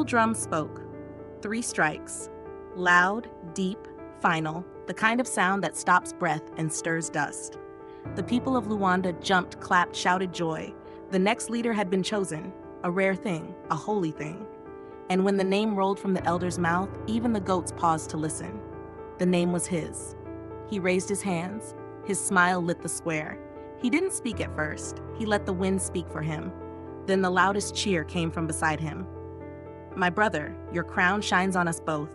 single drum spoke. 3 strikes. Loud, deep, final, the kind of sound that stops breath and stirs dust. The people of Luanda jumped, clapped, shouted joy. The next leader had been chosen, a rare thing, a holy thing. And when the name rolled from the elder's mouth, even the goats paused to listen. The name was his. He raised his hands. His smile lit the square. He didn't speak at first. He let the wind speak for him. Then the loudest cheer came from beside him. My brother, your crown shines on us both.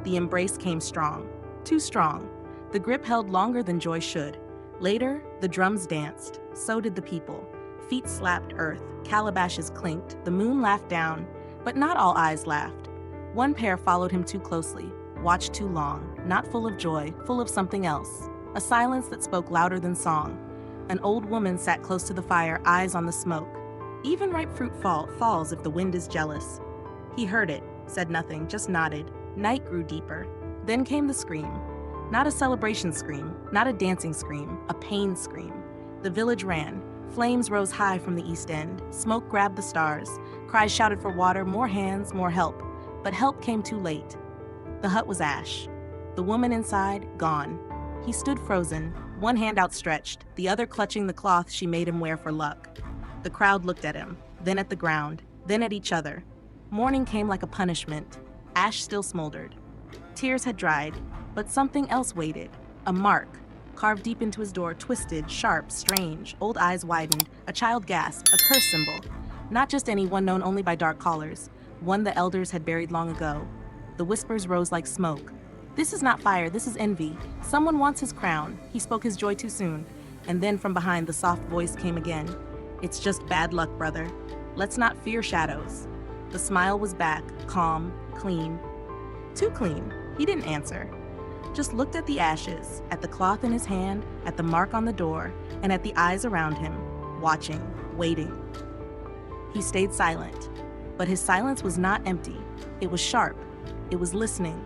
The embrace came strong, too strong. The grip held longer than joy should. Later, the drums danced. So did the people. Feet slapped earth, calabashes clinked, the moon laughed down, but not all eyes laughed. One pair followed him too closely, watched too long, not full of joy, full of something else. A silence that spoke louder than song. An old woman sat close to the fire, eyes on the smoke. Even ripe fruit falls if the wind is jealous. He heard it, said nothing, just nodded. Night grew deeper. Then came the scream. Not a celebration scream, not a dancing scream, a pain scream. The village ran. Flames rose high from the east end. Smoke grabbed the stars. Cries shouted for water, more hands, more help. But help came too late. The hut was ash. The woman inside, gone. He stood frozen, one hand outstretched, the other clutching the cloth she made him wear for luck. The crowd looked at him, then at the ground, then at each other. Morning came like a punishment. Ash still smoldered. Tears had dried, but something else waited. A mark, carved deep into his door, twisted, sharp, strange. Old eyes widened. A child gasped, a curse symbol. Not just any one known only by dark callers, one the elders had buried long ago. The whispers rose like smoke. This is not fire, this is envy. Someone wants his crown. He spoke his joy too soon. And then from behind, the soft voice came again. It's just bad luck, brother. Let's not fear shadows. The smile was back, calm, clean. Too clean. He didn't answer. Just looked at the ashes, at the cloth in his hand, at the mark on the door, and at the eyes around him, watching, waiting. He stayed silent, but his silence was not empty. It was sharp. It was listening.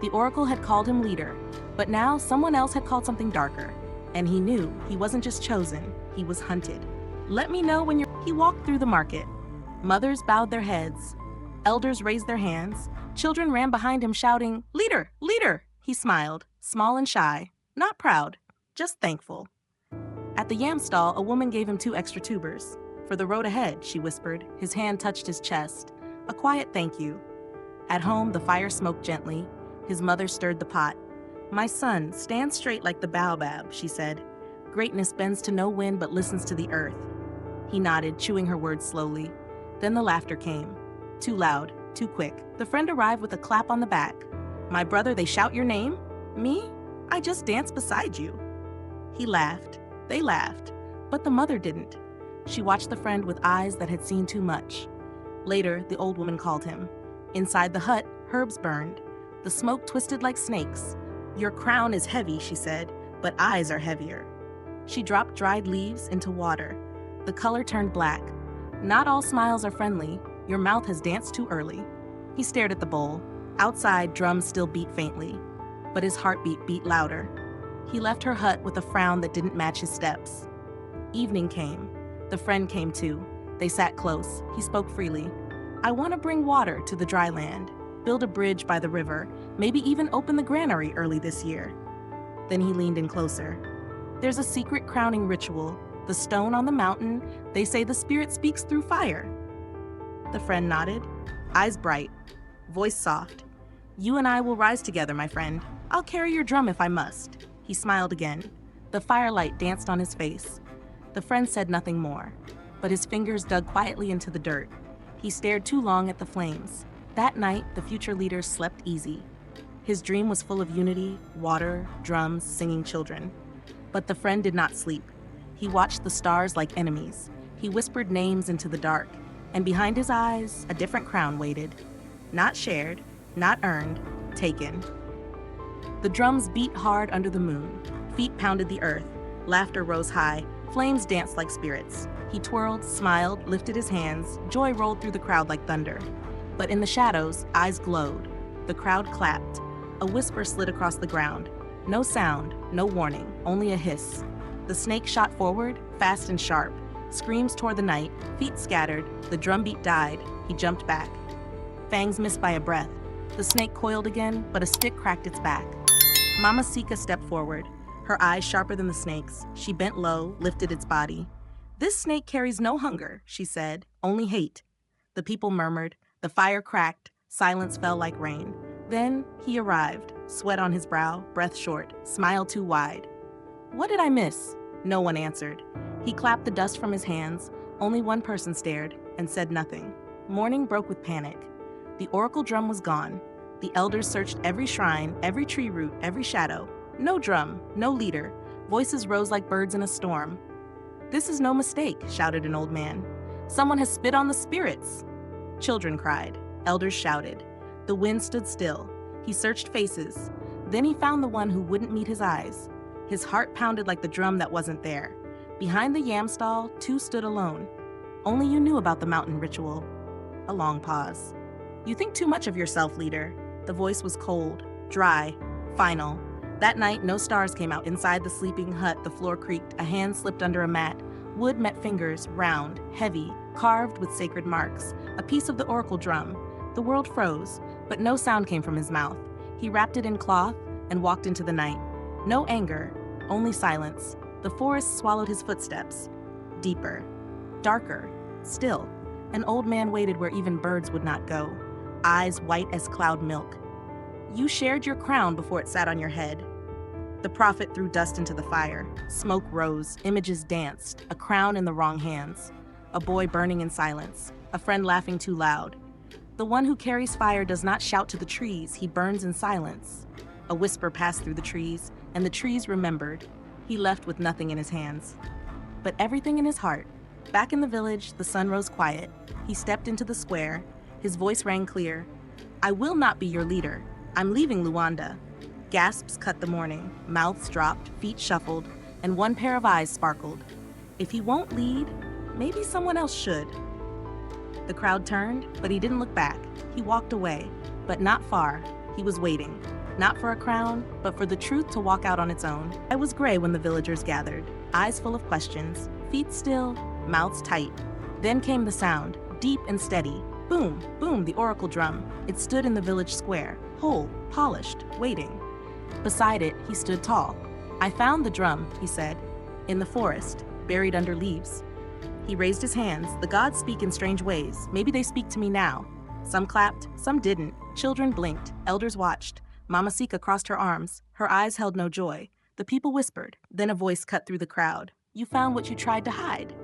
The oracle had called him leader, but now someone else had called something darker. And he knew he wasn't just chosen, he was hunted. Let me know when you're... He walked through the market. Mothers bowed their heads. Elders raised their hands. Children ran behind him shouting, "Leader! Leader!" He smiled, small and shy, not proud, just thankful. At the yam stall, a woman gave him 2 extra tubers. For the road ahead, she whispered. His hand touched his chest. A quiet thank you. At home, the fire smoked gently. His mother stirred the pot. My son, stand straight like the baobab, she said. Greatness bends to no wind but listens to the earth. He nodded, chewing her words slowly. Then the laughter came. Too loud, too quick. The friend arrived with a clap on the back. My brother, they shout your name? Me? I just danced beside you. He laughed. They laughed. But the mother didn't. She watched the friend with eyes that had seen too much. Later, the old woman called him. Inside the hut, herbs burned. The smoke twisted like snakes. Your crown is heavy, she said, but eyes are heavier. She dropped dried leaves into water. The color turned black. Not all smiles are friendly. Your mouth has danced too early. He stared at the bowl. Outside, drums still beat faintly, but his heartbeat beat louder. He left her hut with a frown that didn't match his steps. Evening came. The friend came too. They sat close. He spoke freely. I want to bring water to the dry land, build a bridge by the river, maybe even open the granary early this year. Then he leaned in closer. There's a secret crowning ritual. The stone on the mountain, they say the spirit speaks through fire. The friend nodded, eyes bright, voice soft. You and I will rise together, my friend. I'll carry your drum if I must. He smiled again. The firelight danced on his face. The friend said nothing more, but his fingers dug quietly into the dirt. He stared too long at the flames. That night, the future leaders slept easy. His dream was full of unity, water, drums, singing children. But the friend did not sleep. He watched the stars like enemies. He whispered names into the dark, and behind his eyes, a different crown waited. Not shared, not earned, taken. The drums beat hard under the moon. Feet pounded the earth. Laughter rose high. Flames danced like spirits. He twirled, smiled, lifted his hands. Joy rolled through the crowd like thunder. But in the shadows, eyes glowed. The crowd clapped. A whisper slid across the ground. No sound, no warning, only a hiss. The snake shot forward, fast and sharp. Screams tore the night, feet scattered, the drumbeat died. He jumped back. fangs missed by a breath. The snake coiled again, but a stick cracked its back. Mama Sika stepped forward, her eyes sharper than the snake's. She bent low, lifted its body. "This snake carries no hunger," she said, "only hate." The people murmured, the fire cracked, silence fell like rain. Then he arrived, sweat on his brow, breath short, smile too wide. "What did I miss?" No one answered. He clapped the dust from his hands. Only one person stared and said nothing. Morning broke with panic. The oracle drum was gone. The elders searched every shrine, every tree root, every shadow. No drum, no leader. Voices rose like birds in a storm. "This is no mistake," shouted an old man. "Someone has spit on the spirits." Children cried. Elders shouted. The wind stood still. He searched faces. Then he found the one who wouldn't meet his eyes. His heart pounded like the drum that wasn't there. Behind the yam stall, two stood alone. Only you knew about the mountain ritual. A long pause. "You think too much of yourself, leader." The voice was cold, dry, final. That night, no stars came out. Inside the sleeping hut, the floor creaked. A hand slipped under a mat. Wood met fingers, round, heavy, carved with sacred marks. A piece of the oracle drum. The world froze, but no sound came from his mouth. He wrapped it in cloth and walked into the night. No anger, only silence. The forest swallowed his footsteps. Deeper, darker, still. An old man waited where even birds would not go. Eyes white as cloud milk. "You shared your crown before it sat on your head." The prophet threw dust into the fire. Smoke rose, images danced, a crown in the wrong hands. A boy burning in silence, a friend laughing too loud. "The one who carries fire does not shout to the trees, he burns in silence." A whisper passed through the trees, and the trees remembered. He left with nothing in his hands, but everything in his heart. Back in the village, the sun rose quiet. He stepped into the square. His voice rang clear. "I will not be your leader. I'm leaving Luanda." Gasps cut the morning, mouths dropped, feet shuffled, and one pair of eyes sparkled. If he won't lead, maybe someone else should. The crowd turned, but he didn't look back. He walked away, but not far. He was waiting, not for a crown, but for the truth to walk out on its own. It was gray when the villagers gathered, eyes full of questions, feet still, mouths tight. Then came the sound, deep and steady. Boom, boom, the oracle drum. It stood in the village square, whole, polished, waiting. Beside it, he stood tall. "I found the drum," he said, "in the forest, buried under leaves." He raised his hands. The gods speak in strange ways. Maybe they speak to me now. Some clapped, some didn't. Children blinked. Elders watched. Mama Sika crossed her arms. Her eyes held no joy. The people whispered. Then a voice cut through the crowd. "You found what you tried to hide."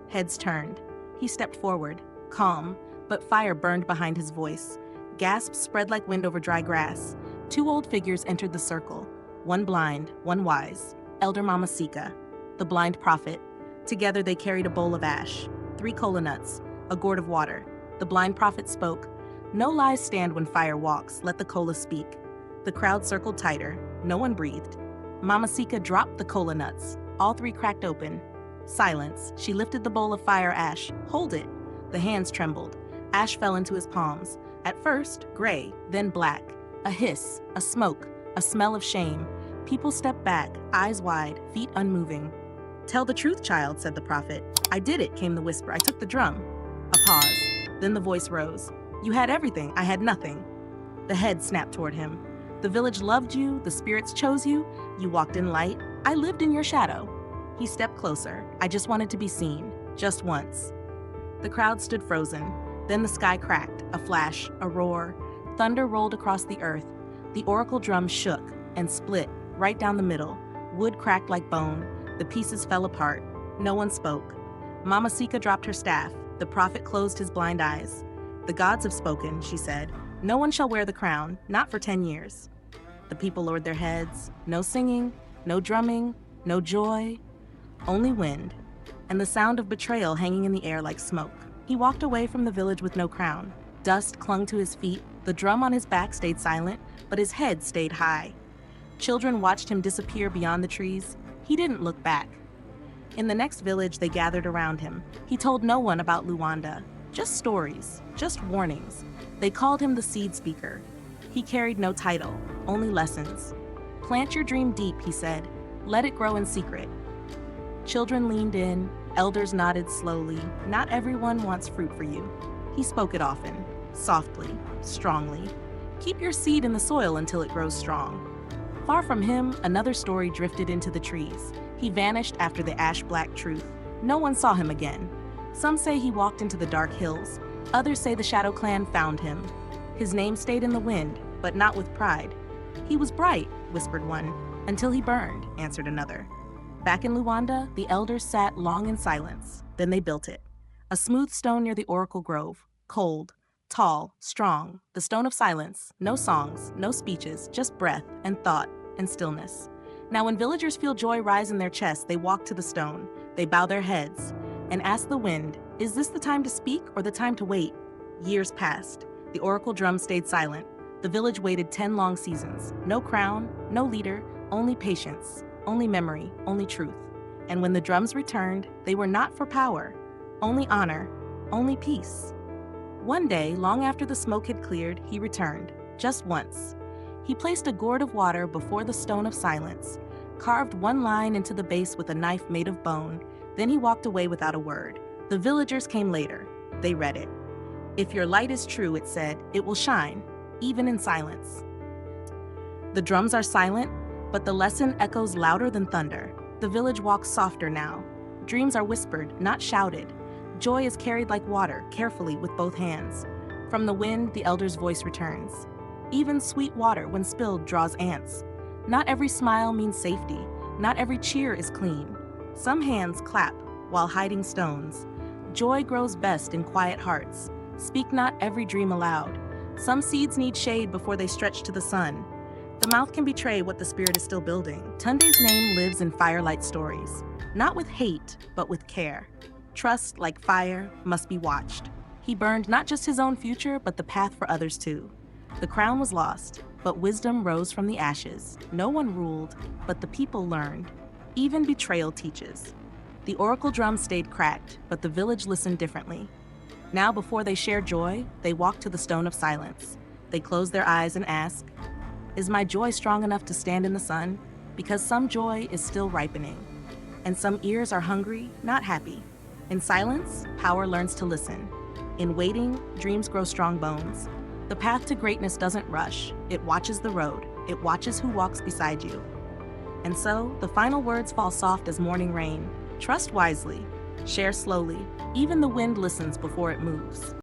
Heads turned. He stepped forward, calm, but fire burned behind his voice. Gasps spread like wind over dry grass. Two old figures entered the circle. One blind, one wise. Elder Mama Sika, the blind prophet. Together they carried a bowl of ash, 3 kola nuts, a gourd of water. The blind prophet spoke. "No lies stand when fire walks. Let the kola speak." The crowd circled tighter. No one breathed. Mama Sika dropped the kola nuts. All 3 cracked open. Silence. She lifted the bowl of fire ash. "Hold it." The hands trembled. Ash fell into his palms. At first, gray, then black. A hiss, a smoke, a smell of shame. People stepped back, eyes wide, feet unmoving. "Tell the truth, child," said the prophet. "I did it," came the whisper. "I took the drum." A pause. Then the voice rose. "You had everything. I had nothing." The head snapped toward him. "The village loved you. The spirits chose you. You walked in light. I lived in your shadow." He stepped closer. "I just wanted to be seen. Just once." The crowd stood frozen. Then the sky cracked. A flash, a roar. Thunder rolled across the earth. The oracle drum shook and split right down the middle. Wood cracked like bone. The pieces fell apart. No one spoke. Mama Sika dropped her staff. The prophet closed his blind eyes. "The gods have spoken," she said. "No one shall wear the crown, not for 10 years." The people lowered their heads. No singing, no drumming, no joy. Only wind, and the sound of betrayal hanging in the air like smoke. He walked away from the village with no crown. Dust clung to his feet. The drum on his back stayed silent, but his head stayed high. Children watched him disappear beyond the trees. He didn't look back. In the next village, they gathered around him. He told no one about Luanda. Just stories, just warnings. They called him the seed speaker. He carried no title, only lessons. "Plant your dream deep," he said. "Let it grow in secret." Children leaned in. Elders nodded slowly. "Not everyone wants fruit for you." He spoke it often. softly, strongly. Keep your seed in the soil until it grows strong. Far from him, another story drifted into the trees. He vanished after the ash-black truth. No one saw him again. Some say he walked into the dark hills. Others say the Shadow Clan found him. His name stayed in the wind, but not with pride. He was bright, whispered one. Until he burned, answered another. Back in Luanda, the elders sat long in silence. Then they built it. A smooth stone near the Oracle Grove. Cold, tall, strong. The stone of silence. No songs, no speeches, just breath and thought and stillness. Now when villagers feel joy rise in their chests, they walk to the stone. They bow their heads and ask the wind, is this the time to speak or the time to wait? Years passed. The oracle drum stayed silent. The village waited 10 long seasons. No crown, no leader, only patience, only memory, only truth. And when the drums returned, they were not for power, only honor, only peace. One day, long after the smoke had cleared, he returned, just once. He placed a gourd of water before the stone of silence, carved one line into the base with a knife made of bone. Then he walked away without a word. The villagers came later. They read it. If your light is true, it said, it will shine, even in silence. The drums are silent, but the lesson echoes louder than thunder. The village walks softer now. Dreams are whispered, not shouted. Joy is carried like water, carefully with both hands. From the wind, the elder's voice returns. Even sweet water, when spilled, draws ants. Not every smile means safety. Not every cheer is clean. Some hands clap while hiding stones. Joy grows best in quiet hearts. Speak not every dream aloud. Some seeds need shade before they stretch to the sun. The mouth can betray what the spirit is still building. Tunde's name lives in firelight stories, not with hate, but with care. Trust, like fire, must be watched. He burned not just his own future, but the path for others too. The crown was lost, but wisdom rose from the ashes. No one ruled, but the people learned. Even betrayal teaches. The oracle drum stayed cracked, but the village listened differently. Now before they share joy, they walk to the stone of silence. They close their eyes and ask, is my joy strong enough to stand in the sun? Because some joy is still ripening. And some ears are hungry, not happy. In silence, power learns to listen. In waiting, dreams grow strong bones. The path to greatness doesn't rush. It watches the road. It watches who walks beside you. And so, the final words fall soft as morning rain. Trust wisely. Share slowly. Even the wind listens before it moves.